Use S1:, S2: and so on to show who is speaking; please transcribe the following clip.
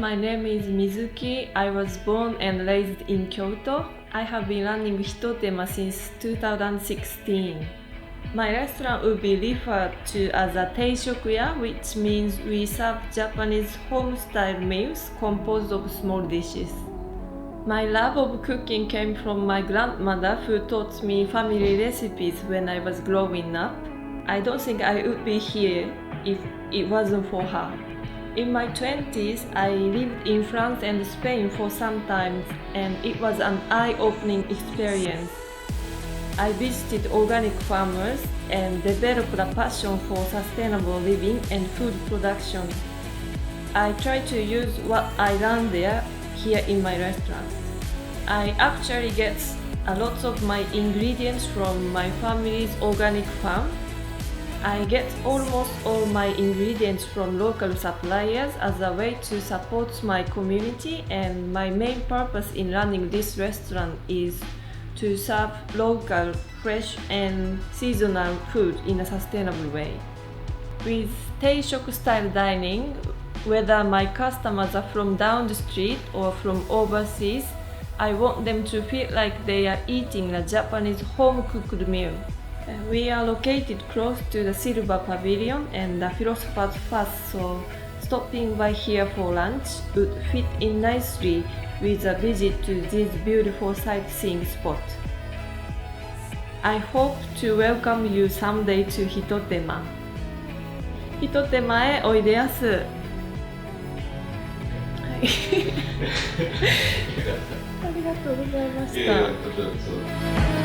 S1: my name is Mizuki. I was born and raised in Kyoto. I have been running Hitotema since 2016. My restaurant will be referred to as a Teishokuya, which means we serve Japanese home-style meals composed of small dishes. My love of cooking came from my grandmother who taught me family recipes when I was growing up. I don't think I would be here if it wasn't for her. In my 20s, I lived in France and Spain for some time, and it was an eye-opening experience. I visited organic farmers and developed a passion for sustainable living and food production. I try to use what I learned there here in my restaurant. I actually get a lot of my ingredients from my family's organic farm. I get almost all my ingredients from local suppliers as a way to support my community, and my main purpose in running this restaurant is to serve local, fresh and seasonal food in a sustainable way. With Teishoku style dining, whether my customers are from down the street or from overseas, I want them to feel like they are eating a Japanese home-cooked meal. We are located close to the Silver Pavilion and the Philosopher's Path, so stopping by here for lunch would fit in nicely with a visit to this beautiful sightseeing spot. I hope to welcome you someday to Hitotema. Hitotema へおいでやす。はい。ありがとうございました。